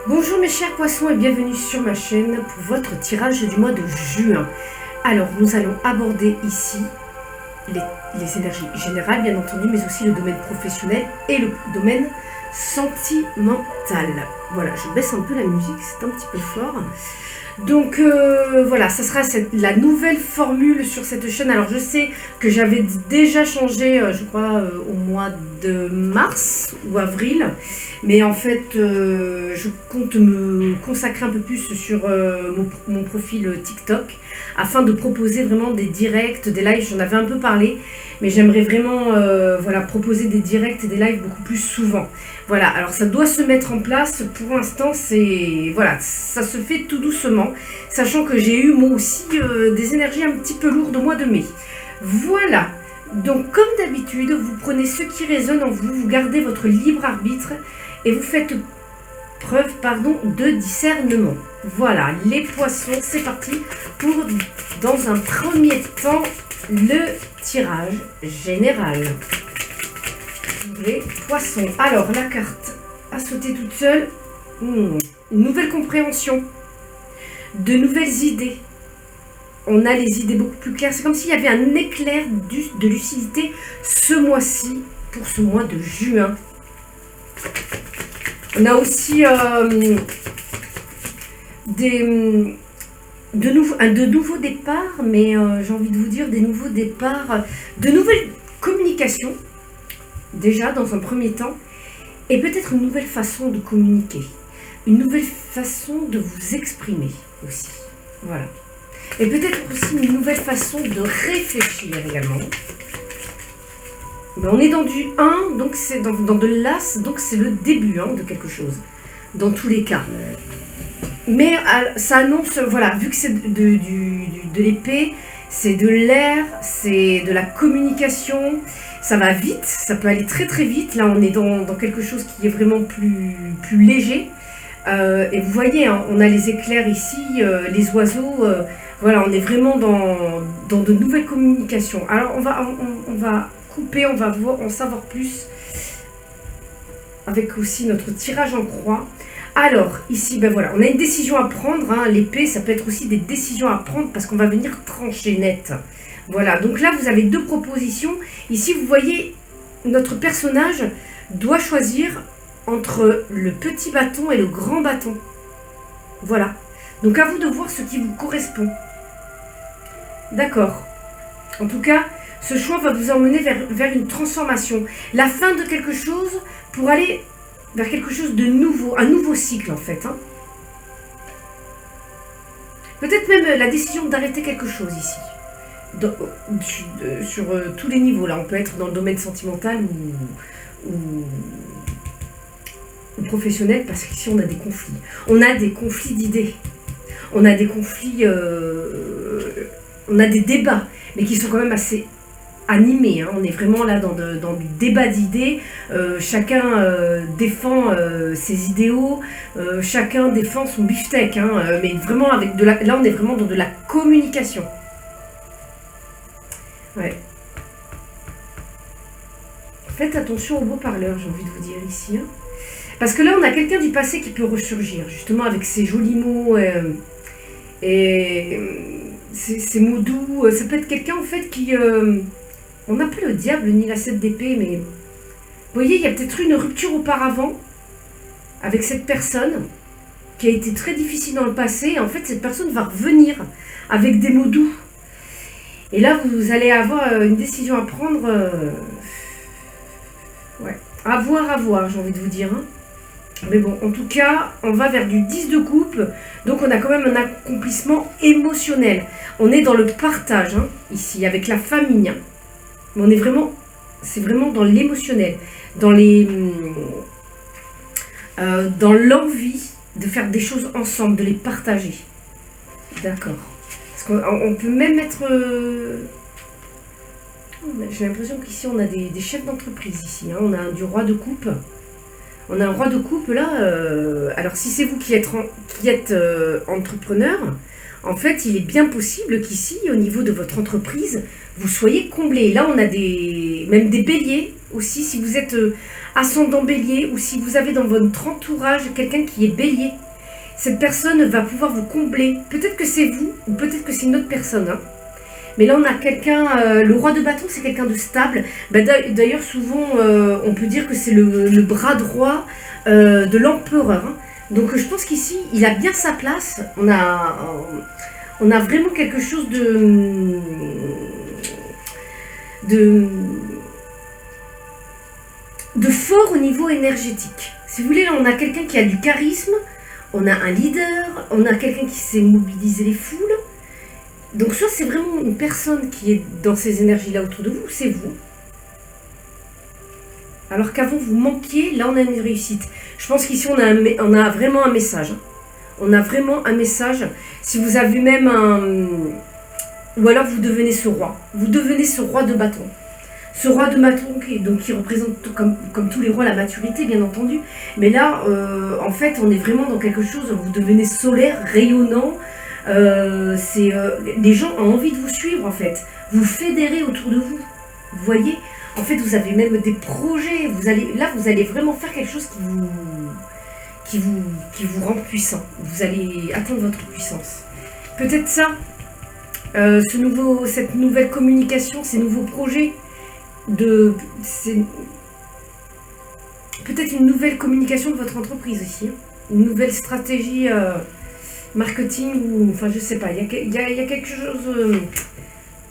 Bonjour mes chers poissons et bienvenue sur ma chaîne pour votre tirage du mois de juin. Alors nous allons aborder ici les énergies générales bien entendu, mais aussi le domaine professionnel et le domaine sentimental. Voilà, je baisse un peu la musique, c'est un petit peu fort. Donc voilà, ça sera la nouvelle formule sur cette chaîne. Alors je sais que j'avais déjà changé, je crois, au mois de mars ou avril. Mais en fait, je compte me consacrer un peu plus sur mon profil TikTok afin de proposer vraiment des directs, des lives. J'en avais un peu parlé, mais j'aimerais vraiment voilà, proposer des directs et des lives beaucoup plus souvent. Voilà, alors ça doit se mettre en place. Pour l'instant, voilà, ça se fait tout doucement, sachant que j'ai eu moi aussi des énergies un petit peu lourdes au mois de mai. Voilà. Donc comme d'habitude, vous prenez ce qui résonne en vous, vous gardez votre libre arbitre et vous faites preuve de discernement. Voilà, les poissons, c'est parti pour, dans un premier temps, le tirage général. Les poissons. Alors, la carte a sauté toute seule. Une nouvelle compréhension, de nouvelles idées. On a les idées beaucoup plus claires. C'est comme s'il y avait un éclair de lucidité ce mois-ci, pour ce mois de juin. On a aussi de nouveaux départs, mais j'ai envie de vous dire des nouveaux départs, de nouvelles communications, déjà dans un premier temps, et peut-être une nouvelle façon de communiquer, une nouvelle façon de vous exprimer aussi. Voilà. Et peut-être aussi une nouvelle façon de réfléchir également. Mais on est dans du 1, donc c'est dans de l'as, donc c'est le début de quelque chose, dans tous les cas. Mais ça annonce, voilà, vu que c'est de l'épée, c'est de l'air, c'est de la communication, ça va vite, ça peut aller très très vite. Là on est dans quelque chose qui est vraiment plus léger. Et vous voyez, on a les éclairs ici, les oiseaux, voilà, on est vraiment dans de nouvelles communications. Alors on va couper, on va en savoir plus avec aussi notre tirage en croix. Alors ici, ben voilà, on a une décision à prendre, l'épée, ça peut être aussi des décisions à prendre parce qu'on va venir trancher net. Voilà, donc là vous avez deux propositions. Ici vous voyez, notre personnage doit choisir entre le petit bâton et le grand bâton. Voilà, donc à vous de voir ce qui vous correspond. D'accord. En tout cas, ce choix va vous emmener vers une transformation. La fin de quelque chose pour aller vers quelque chose de nouveau. Un nouveau cycle en fait. Peut-être même la décision d'arrêter quelque chose ici. Sur tous les niveaux. Là, on peut être dans le domaine sentimental ou professionnel, parce qu'ici on a des conflits. On a des conflits d'idées. On a des conflits... on a des débats, mais qui sont quand même assez animés. On est vraiment là dans du débat d'idées. Chacun défend ses idéaux. Chacun défend son beefsteak. Mais vraiment, là on est vraiment dans de la communication. Ouais. Faites attention aux beaux parleurs, j'ai envie de vous dire ici. Parce que là, on a quelqu'un du passé qui peut ressurgir, justement, avec ses jolis mots et ses mots doux. Ça peut être quelqu'un, en fait, qui... on n'a plus le diable ni la 7 d'épée, mais... Vous voyez, il y a peut-être eu une rupture auparavant avec cette personne qui a été très difficile dans le passé. Et en fait, cette personne va revenir avec des mots doux. Et là, vous allez avoir une décision à prendre... ouais, à voir, j'ai envie de vous dire. Mais bon, en tout cas, on va vers du 10 de coupe. Donc, on a quand même un accomplissement émotionnel. On est dans le partage, ici, avec la famille. Mais on est vraiment... C'est vraiment dans l'émotionnel. Dans l'envie de faire des choses ensemble, de les partager. D'accord. Parce qu'on peut même être... J'ai l'impression qu'ici, on a des chefs d'entreprise, ici. On a du roi de coupe. On a un roi de coupe là, alors si c'est vous qui êtes entrepreneur, en fait il est bien possible qu'ici, au niveau de votre entreprise, vous soyez comblé. Là on a même des béliers aussi, si vous êtes ascendant bélier ou si vous avez dans votre entourage quelqu'un qui est bélier. Cette personne va pouvoir vous combler. Peut-être que c'est vous ou peut-être que c'est une autre personne. Hein. Mais là, on a quelqu'un, le roi de bâton, c'est quelqu'un de stable. Bah, d'ailleurs, souvent, on peut dire que c'est le bras droit de l'empereur. Hein. Donc, je pense qu'ici, il a bien sa place. On a vraiment quelque chose de fort au niveau énergétique. Si vous voulez, là, on a quelqu'un qui a du charisme, on a un leader, on a quelqu'un qui sait mobiliser les foules. Donc soit c'est vraiment une personne qui est dans ces énergies-là autour de vous, c'est vous. Alors qu'avant vous manquiez, là on a une réussite. Je pense qu'ici on a vraiment un message. On a vraiment un message. Si vous avez même un... Ou alors vous devenez ce roi. Vous devenez ce roi de bâton. Ce roi de bâton qui représente comme tous les rois la maturité, bien entendu. Mais là, en fait, on est vraiment dans quelque chose, vous devenez solaire, rayonnant. Les gens ont envie de vous suivre, en fait. Vous fédérez autour de vous. Vous voyez? En fait, vous avez même des projets. Vous allez vraiment faire quelque chose qui vous rend puissant. Vous allez atteindre votre puissance. Peut-être ça, cette nouvelle communication, ces nouveaux projets, peut-être une nouvelle communication de votre entreprise aussi, une nouvelle stratégie marketing, ou enfin je sais pas, il y a quelque chose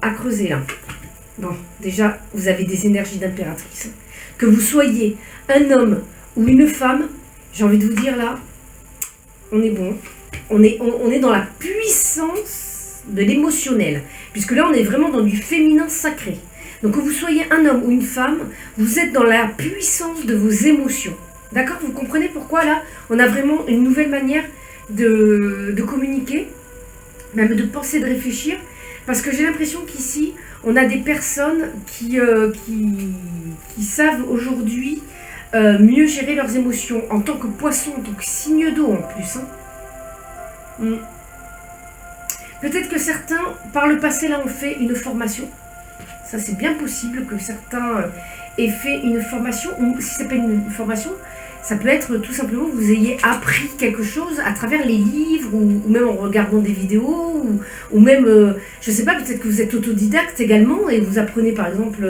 à creuser là. Bon, déjà vous avez des énergies d'impératrice. Que vous soyez un homme ou une femme, j'ai envie de vous dire là, on est bon. On est dans la puissance de l'émotionnel, puisque là on est vraiment dans du féminin sacré. Donc que vous soyez un homme ou une femme, vous êtes dans la puissance de vos émotions. D'accord? Vous comprenez pourquoi là, on a vraiment une nouvelle manière de communiquer, même de penser, de réfléchir. Parce que j'ai l'impression qu'ici, on a des personnes qui savent aujourd'hui mieux gérer leurs émotions en tant que poisson, en tant que signe d'eau en plus. Hein. Peut-être que certains, par le passé, là, ont fait une formation. Ça, c'est bien possible que certains aient fait une formation, ou si ce n'est pas une formation, ça peut être tout simplement que vous ayez appris quelque chose à travers les livres, ou même en regardant des vidéos, ou même, je ne sais pas, peut-être que vous êtes autodidacte également, et vous apprenez par exemple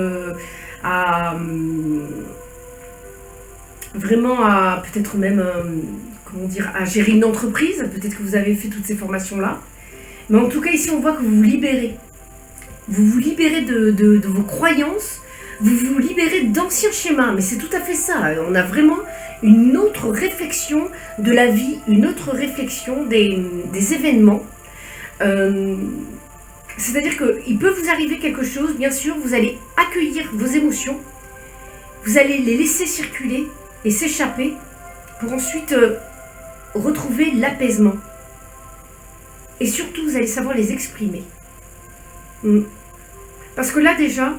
peut-être même, à gérer une entreprise. Peut-être que vous avez fait toutes ces formations-là. Mais en tout cas, ici, on voit que vous vous libérez. Vous vous libérez de vos croyances, vous vous libérez d'anciens schémas, mais c'est tout à fait ça. On a vraiment une autre réflexion de la vie, une autre réflexion des événements. C'est-à-dire qu'il peut vous arriver quelque chose, bien sûr, vous allez accueillir vos émotions, vous allez les laisser circuler et s'échapper pour ensuite retrouver l'apaisement. Et surtout, vous allez savoir les exprimer. Parce que là déjà,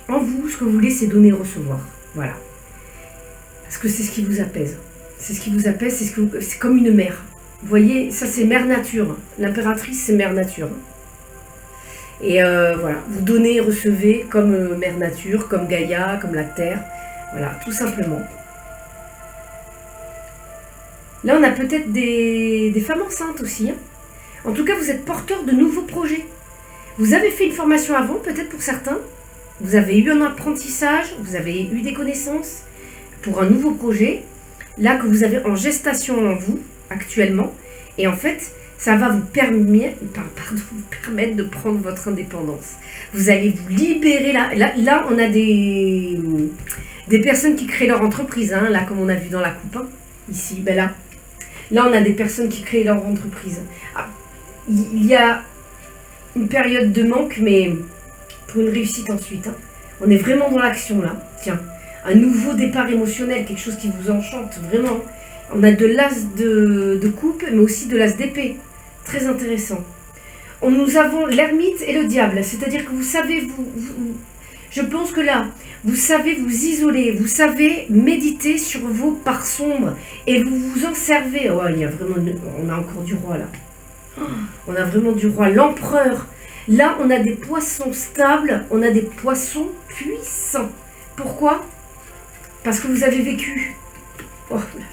en vous, ce que vous voulez, c'est donner et recevoir. Voilà. Parce que c'est ce qui vous apaise. C'est ce qui vous apaise, c'est comme une mère. Vous voyez, ça c'est mère nature. L'impératrice, c'est mère nature. Et voilà, vous donnez et recevez comme mère nature, comme Gaïa, comme la terre. Voilà, tout simplement. Là, on a peut-être des femmes enceintes aussi. Hein. En tout cas, vous êtes porteur de nouveaux projets. Vous avez fait une formation avant, peut-être pour certains. Vous avez eu un apprentissage, vous avez eu des connaissances pour un nouveau projet. Là, que vous avez en gestation en vous, actuellement. Et en fait, ça va vous permettre de prendre votre indépendance. Vous allez vous libérer. Là on a des personnes qui créent leur entreprise. Hein, là, comme on a vu dans la coupe. Hein, ici, ben là, on a des personnes qui créent leur entreprise. Ah, il y a une période de manque, mais pour une réussite ensuite. Hein. On est vraiment dans l'action là. Tiens, un nouveau départ émotionnel, quelque chose qui vous enchante vraiment. On a de l'as de coupe, mais aussi de l'as d'épée. Très intéressant. Nous avons l'ermite et le diable. C'est-à-dire que vous savez, je pense que là, vous savez vous isoler, vous savez méditer sur vos parts sombres et vous vous en servez. Oh, il y a vraiment, on a encore du roi là. On a vraiment du roi, l'empereur. Là, on a des poissons stables, on a des poissons puissants. Pourquoi? parce que vous avez vécu. Oh là là,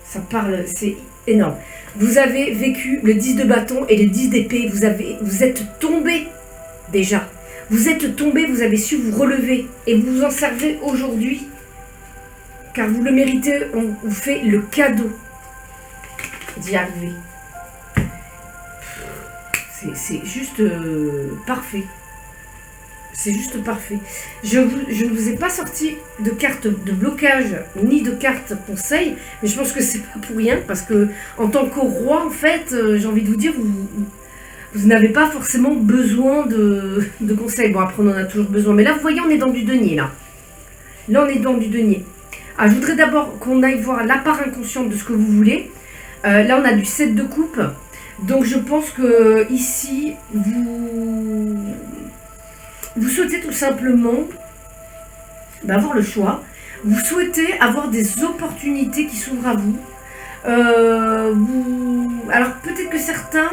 ça parle, c'est énorme. Vous avez vécu le 10 de bâton et le 10 d'épée. Vous êtes tombé déjà. Vous êtes tombé, vous avez su vous relever. Et vous vous en servez aujourd'hui. Car vous le méritez, on vous fait le cadeau d'y arriver. C'est juste parfait. C'est juste parfait. Je ne vous ai pas sorti de carte de blocage ni de carte conseil, mais je pense que c'est pas pour rien, parce que en tant que roi, en fait, j'ai envie de vous dire, vous n'avez pas forcément besoin de conseils. Bon, après, on en a toujours besoin. Mais là, vous voyez, on est dans du denier, là. Là, on est dans du denier. Ah, je voudrais d'abord qu'on aille voir la part inconsciente de ce que vous voulez. Là, on a du 7 de coupe. Donc, je pense que ici, vous souhaitez tout simplement avoir le choix. Vous souhaitez avoir des opportunités qui s'ouvrent à vous. Alors, peut-être que certains,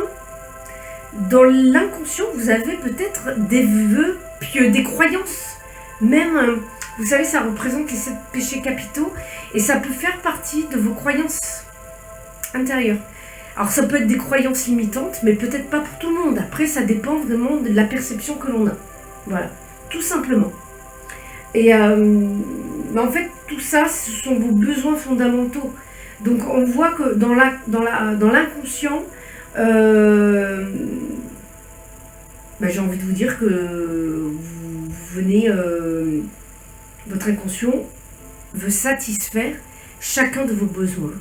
dans l'inconscient, vous avez peut-être des vœux pieux, des croyances. Même, vous savez, ça représente les 7 péchés capitaux. Et ça peut faire partie de vos croyances intérieures. Alors, ça peut être des croyances limitantes, mais peut-être pas pour tout le monde. Après, ça dépend vraiment de la perception que l'on a. Voilà, tout simplement. Et en fait, tout ça, ce sont vos besoins fondamentaux. Donc, on voit que dans l'inconscient, j'ai envie de vous dire que vous venez, votre inconscient veut satisfaire chacun de vos besoins.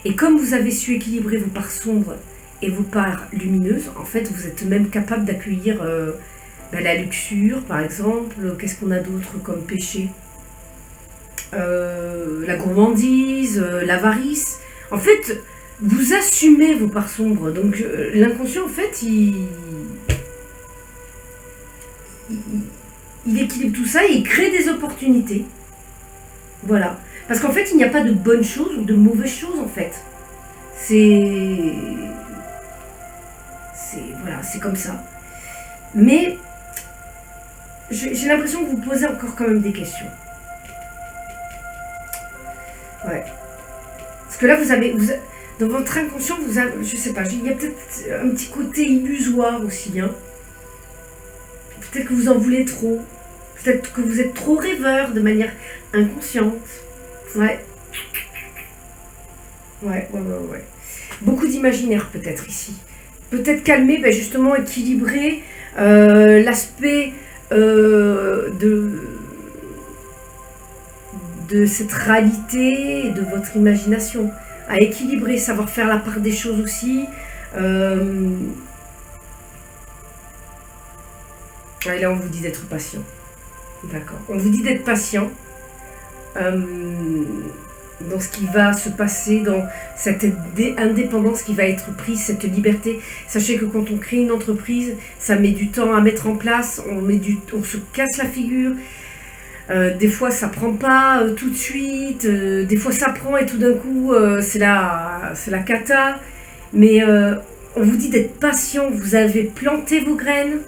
Et comme vous avez su équilibrer vos parts sombres et vos parts lumineuses, en fait, vous êtes même capable d'accueillir la luxure, par exemple. Qu'est-ce qu'on a d'autre comme péché? La gourmandise, l'avarice. En fait, vous assumez vos parts sombres. Donc, l'inconscient, en fait, il équilibre tout ça et il crée des opportunités. Voilà. Parce qu'en fait, il n'y a pas de bonnes choses ou de mauvaises choses, en fait. Voilà, c'est comme ça. Mais j'ai l'impression que vous posez encore quand même des questions. Ouais. Parce que là, dans votre inconscient, je sais pas, il y a peut-être un petit côté illusoire aussi. Hein. Peut-être que vous en voulez trop. Peut-être que vous êtes trop rêveur de manière inconsciente. Ouais. Ouais. Beaucoup d'imaginaire peut-être ici. Peut-être calmer, justement équilibrer l'aspect de cette réalité et de votre imagination. À équilibrer, savoir faire la part des choses aussi. Et là, on vous dit d'être patient. D'accord. On vous dit d'être patient dans ce qui va se passer, dans cette indépendance qui va être prise, cette liberté. Sachez que quand on crée une entreprise, ça met du temps à mettre en place, on se casse la figure. Des fois, ça prend pas tout de suite, des fois, ça prend et tout d'un coup, c'est la cata. Mais on vous dit d'être patient, vous avez planté vos graines,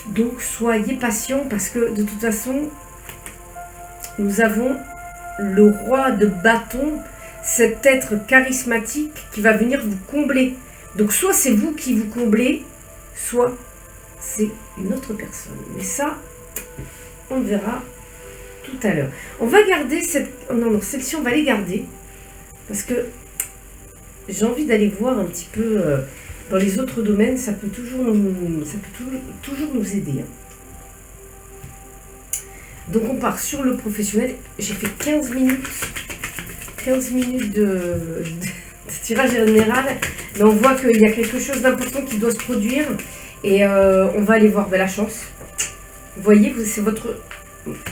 donc soyez patient parce que de toute façon, nous avons le roi de bâton, cet être charismatique qui va venir vous combler. Donc soit c'est vous qui vous comblez, soit c'est une autre personne. Mais ça, on verra tout à l'heure. On va garder cette... Non, celle-ci, on va les garder. Parce que j'ai envie d'aller voir un petit peu dans les autres domaines. Ça peut toujours nous aider. Hein. Donc on part sur le professionnel. J'ai fait 15 minutes de tirage général. Mais on voit qu'il y a quelque chose d'important qui doit se produire. Et on va aller voir la chance. Vous voyez, c'est votre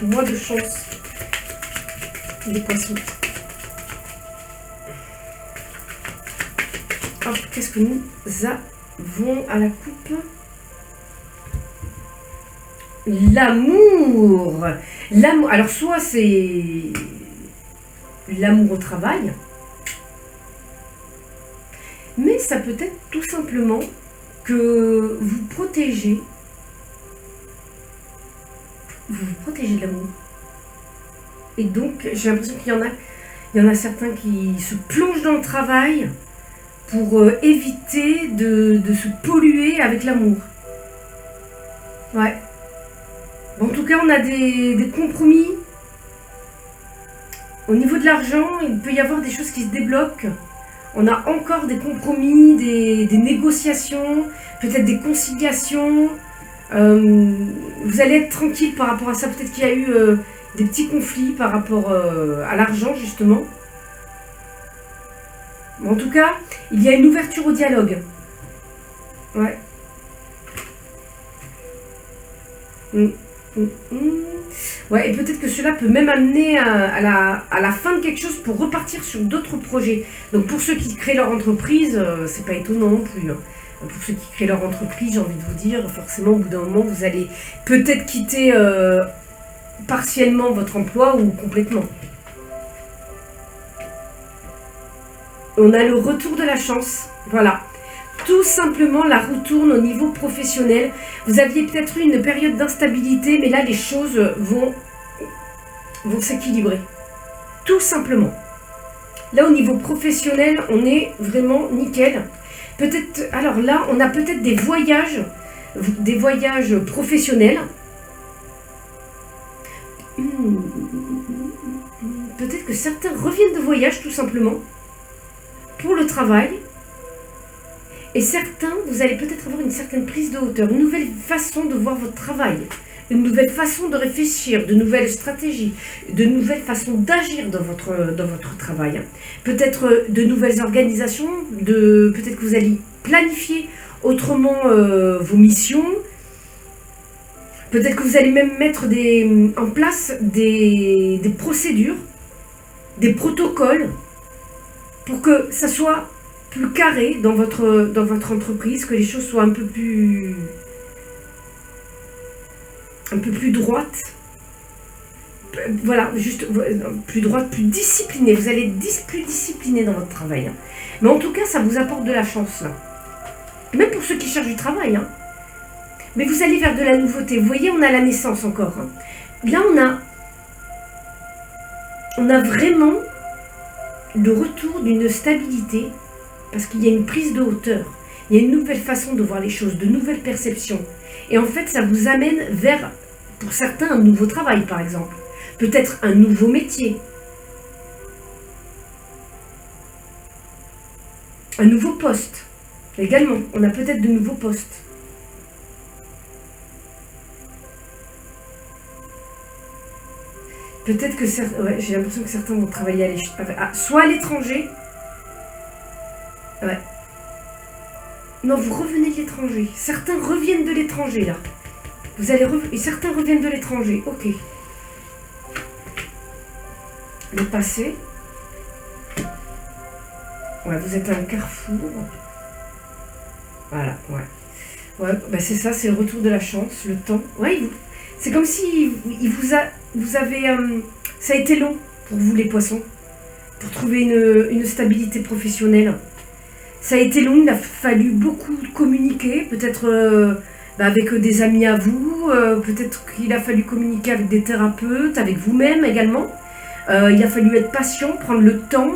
mois de chance. Les poissons. Hop, qu'est-ce que nous avons à la coupe? L'amour. L'amour. Alors, soit c'est l'amour au travail, mais ça peut être tout simplement que vous protégez de l'amour. Et donc, j'ai l'impression il y en a certains qui se plongent dans le travail pour éviter de se polluer avec l'amour. Ouais. Bon, en tout cas, on a des compromis. Au niveau de l'argent, il peut y avoir des choses qui se débloquent. On a encore des compromis, des négociations, peut-être des conciliations. Vous allez être tranquille par rapport à ça. Peut-être qu'il y a eu des petits conflits par rapport à l'argent, justement. Mais en tout cas, il y a une ouverture au dialogue. Ouais. Ouais, et peut-être que cela peut même amener à la fin de quelque chose pour repartir sur d'autres projets. Donc pour ceux qui créent leur entreprise, c'est pas étonnant non plus. Hein. Pour ceux qui créent leur entreprise, j'ai envie de vous dire, forcément au bout d'un moment, vous allez peut-être quitter partiellement votre emploi ou complètement. On a le retour de la chance. Voilà. Tout simplement, la roue tourne au niveau professionnel. Vous aviez peut-être eu une période d'instabilité, mais là, les choses vont s'équilibrer. Tout simplement. Là, au niveau professionnel, on est vraiment nickel. Peut-être, alors là, on a peut-être des voyages professionnels. Peut-être que certains reviennent de voyage, tout simplement, pour le travail. Et certains, vous allez peut-être avoir une certaine prise de hauteur, une nouvelle façon de voir votre travail, une nouvelle façon de réfléchir, de nouvelles stratégies, de nouvelles façons d'agir dans votre travail. Peut-être de nouvelles organisations, peut-être que vous allez planifier autrement vos missions. Peut-être que vous allez même mettre en place des procédures, des protocoles, pour que ça soit plus carré dans votre entreprise, que les choses soient un peu plus droites. Voilà, juste plus droite, plus disciplinée. Vous allez être plus discipliné dans votre travail. Hein. Mais en tout cas, ça vous apporte de la chance, là. Même pour ceux qui cherchent du travail. Hein. Mais vous allez vers de la nouveauté. Vous voyez, on a la naissance encore. Hein. Là, on a vraiment le retour d'une stabilité, parce qu'il y a une prise de hauteur. Il y a une nouvelle façon de voir les choses, de nouvelles perceptions. Et en fait, ça vous amène vers, pour certains, un nouveau travail, par exemple. Peut-être un nouveau métier. Un nouveau poste. Également, on a peut-être de nouveaux postes. Peut-être que certains... Ouais, j'ai l'impression que certains vont travailler soit à l'étranger. Ouais. Non, vous revenez de l'étranger. Certains reviennent de l'étranger, là. Et certains reviennent de l'étranger. Ok. Le passé. Ouais, vous êtes à un carrefour. Voilà, ouais. Ouais, bah c'est ça, c'est le retour de la chance, le temps. Ouais, c'est comme si vous avez... ça a été long pour vous, les poissons, pour trouver une stabilité professionnelle. Ça a été long, il a fallu beaucoup communiquer, peut-être avec des amis à vous, peut-être qu'il a fallu communiquer avec des thérapeutes, avec vous-même également. Il a fallu être patient, prendre le temps.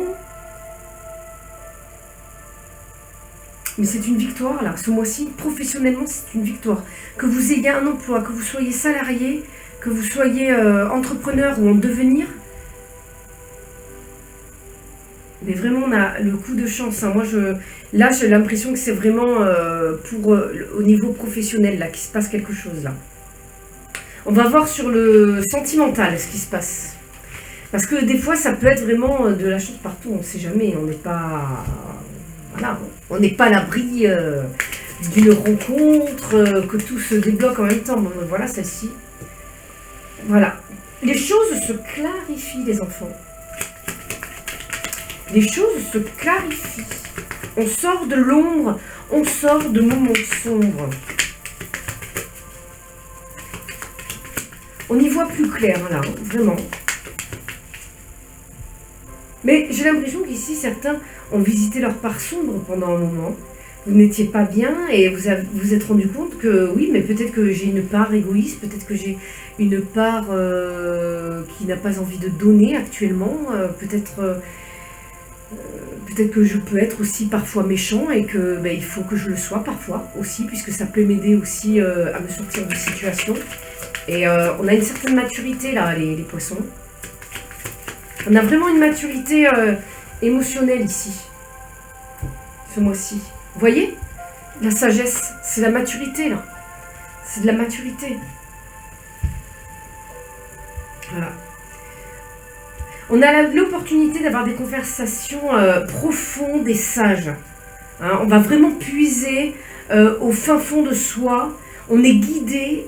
Mais c'est une victoire, là, ce mois-ci, professionnellement, c'est une victoire. Que vous ayez un emploi, que vous soyez salarié, que vous soyez entrepreneur ou en devenir. Mais vraiment, on a le coup de chance. Hein. Moi, là, j'ai l'impression que c'est vraiment au niveau professionnel là qu'il se passe quelque chose là. On va voir sur le sentimental ce qui se passe. Parce que des fois, ça peut être vraiment de la chance partout. On ne sait jamais. On n'est pas... Voilà, on n'est pas à l'abri d'une rencontre, que tout se débloque en même temps. Bon, voilà, celle-ci. Voilà. Les choses se clarifient, les enfants. Les choses se clarifient. On sort de l'ombre, on sort de moments sombres. On y voit plus clair, là, vraiment. Mais j'ai l'impression qu'ici, certains ont visité leur part sombre pendant un moment. vous n'étiez pas bien et vous êtes rendu compte que oui, mais peut-être que j'ai une part égoïste, peut-être que j'ai une part qui n'a pas envie de donner actuellement, peut-être que je peux être aussi parfois méchant et que il faut que je le sois parfois aussi, puisque ça peut m'aider aussi à me sortir de situation. Et on a une certaine maturité là, les poissons. On a vraiment une maturité émotionnelle ici, ce mois-ci. Vous voyez? La sagesse, c'est la maturité là. C'est de la maturité. Voilà. On a l'opportunité d'avoir des conversations profondes et sages. Hein, on va vraiment puiser au fin fond de soi. On est guidé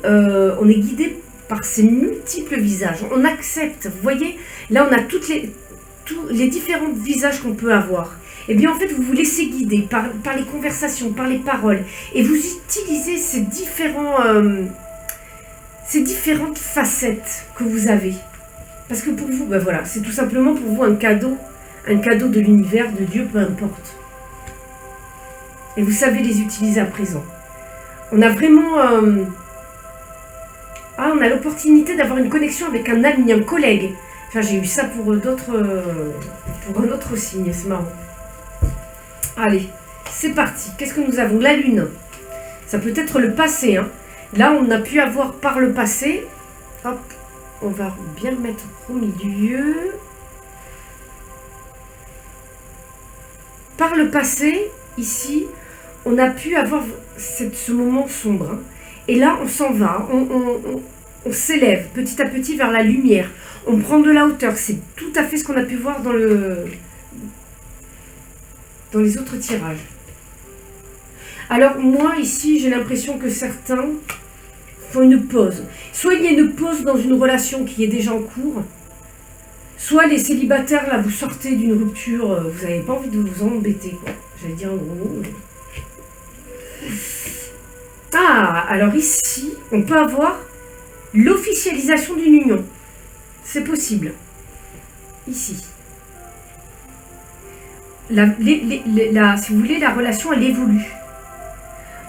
par ces multiples visages. On accepte. Vous voyez, là on a tous les différents visages qu'on peut avoir. Et bien en fait, vous vous laissez guider par les conversations, par les paroles. Et vous utilisez ces différentes facettes que vous avez. Parce que pour vous, voilà, c'est tout simplement pour vous un cadeau de l'univers, de Dieu, peu importe. Et vous savez les utiliser à présent. On a vraiment... on a l'opportunité d'avoir une connexion avec un ami, un collègue. Enfin, j'ai eu ça pour un autre signe, c'est marrant. Allez, c'est parti. Qu'est-ce que nous avons? La lune. Ça peut être le passé. Hein. Là, on a pu avoir par le passé... Hop, on va bien le mettre au milieu. Par le passé, ici, on a pu avoir ce moment sombre. Hein. Et là, on s'en va. On s'élève petit à petit vers la lumière. On prend de la hauteur. C'est tout à fait ce qu'on a pu voir dans les autres tirages. Alors moi ici j'ai l'impression que certains font une pause. Soit il y a une pause dans une relation qui est déjà en cours, soit les célibataires là vous sortez d'une rupture, vous n'avez pas envie de vous embêter quoi. J'allais dire en gros. Ah, alors ici on peut avoir l'officialisation d'une union. C'est possible. Ici. Si vous voulez, la relation, elle évolue.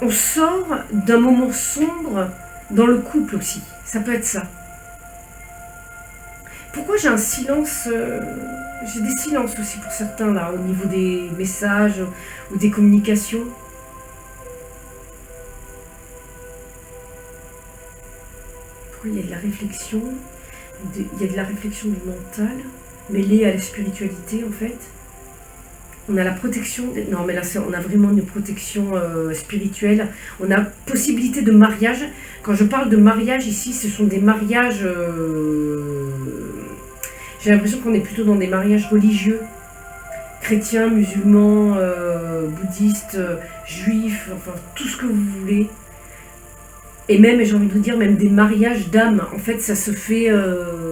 On sort d'un moment sombre dans le couple aussi. Ça peut être ça. Pourquoi j'ai un silence j'ai des silences aussi pour certains, là, au niveau des messages ou des communications. Pourquoi il y a de la réflexion? Il y a de la réflexion du mental, mêlée à la spiritualité, en fait. On a la protection, non mais là on a vraiment une protection spirituelle, on a possibilité de mariage. Quand je parle de mariage ici, ce sont des mariages, j'ai l'impression qu'on est plutôt dans des mariages religieux, chrétiens, musulmans, bouddhistes, juifs, enfin tout ce que vous voulez. Et même, j'ai envie de vous dire, même des mariages d'âmes. En fait, ça se fait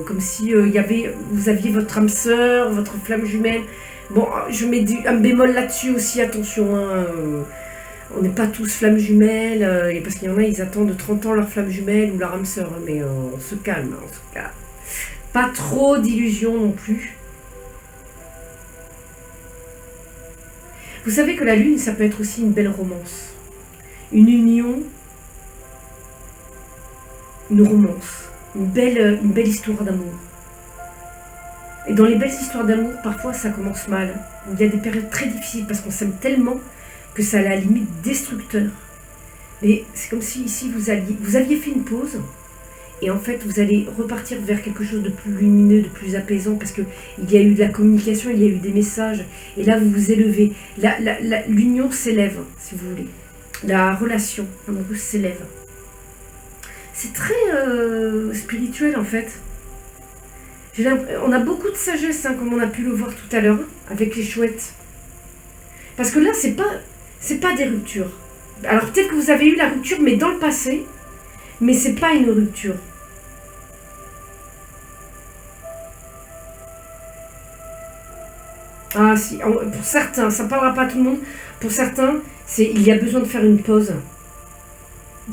comme si vous aviez votre âme sœur, votre flamme jumelle. Bon, je mets un bémol là-dessus aussi, attention, hein, on n'est pas tous flammes jumelles, parce qu'il y en a, ils attendent 30 ans leur flamme jumelle ou leur âme sœur, hein, mais on se calme, on se calme. Pas trop d'illusions non plus. Vous savez que la lune, ça peut être aussi une belle romance, une union, une romance, une belle histoire d'amour. Et dans les belles histoires d'amour, parfois ça commence mal. Il y a des périodes très difficiles parce qu'on s'aime tellement que ça a la limite destructeur. Mais c'est comme si ici vous aviez fait une pause et en fait vous allez repartir vers quelque chose de plus lumineux, de plus apaisant parce qu'il y a eu de la communication, il y a eu des messages et là vous vous élevez. L'union s'élève, si vous voulez. La relation amoureuse s'élève. C'est très spirituel en fait. On a beaucoup de sagesse, hein, comme on a pu le voir tout à l'heure, avec les chouettes. Parce que là, c'est pas des ruptures. Alors peut-être que vous avez eu la rupture, mais dans le passé, mais c'est pas une rupture. Ah si, pour certains, ça ne parlera pas à tout le monde, pour certains, il y a besoin de faire une pause.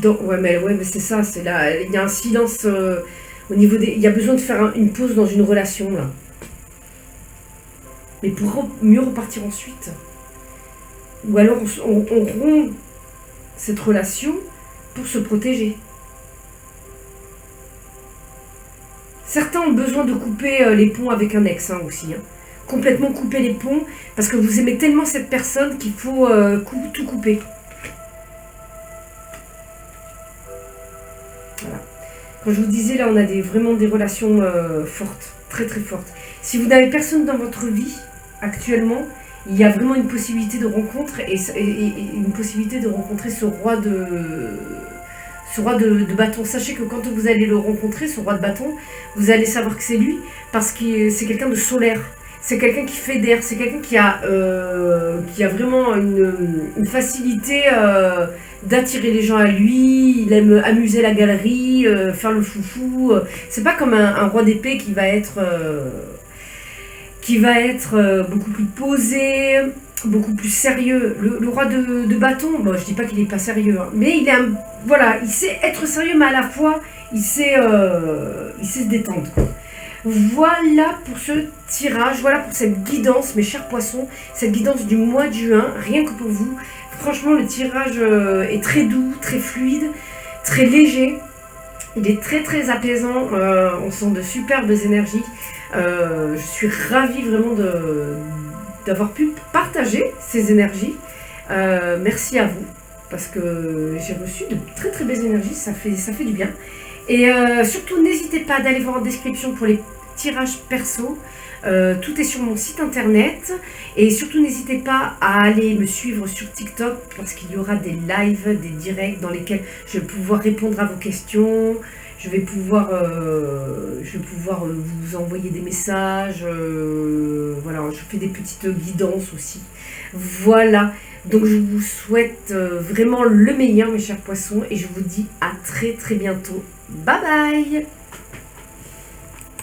Ouais, mais c'est ça, il y a un silence... Au niveau il y a besoin de faire une pause dans une relation, là. Mais pour mieux repartir ensuite. Ou alors on rompt cette relation pour se protéger. Certains ont besoin de couper les ponts avec un ex aussi. Complètement couper les ponts parce que vous aimez tellement cette personne qu'il faut tout couper. Voilà. Quand je vous disais, là, on a vraiment des relations fortes, très très fortes. Si vous n'avez personne dans votre vie actuellement, il y a vraiment une possibilité de rencontre et une possibilité de rencontrer ce roi de bâton. Sachez que quand vous allez le rencontrer, ce roi de bâton, vous allez savoir que c'est lui parce que c'est quelqu'un de solaire. C'est quelqu'un qui fédère, c'est quelqu'un qui a vraiment une facilité d'attirer les gens à lui. Il aime amuser la galerie, faire le foufou. C'est pas comme un roi d'épée qui va être beaucoup plus posé, beaucoup plus sérieux. Le roi de bâton, bon, je dis pas qu'il est pas sérieux, mais il sait être sérieux, mais à la fois il sait se détendre, quoi. Voilà pour ce tirage, voilà pour cette guidance, mes chers poissons, cette guidance du mois de juin, rien que pour vous. Franchement, le tirage est très doux, très fluide, très léger. Il est très très apaisant, on sent de superbes énergies. Je suis ravie vraiment d'avoir pu partager ces énergies. Merci à vous, parce que j'ai reçu de très très belles énergies, ça fait du bien. Et surtout, n'hésitez pas d'aller voir en description pour les tirages perso. Tout est sur mon site internet. Et surtout, n'hésitez pas à aller me suivre sur TikTok parce qu'il y aura des lives, des directs dans lesquels je vais pouvoir répondre à vos questions. Je vais pouvoir vous envoyer des messages. Voilà, je fais des petites guidances aussi. Voilà. Donc je vous souhaite vraiment le meilleur, mes chers poissons, et je vous dis à très très bientôt. Bye bye!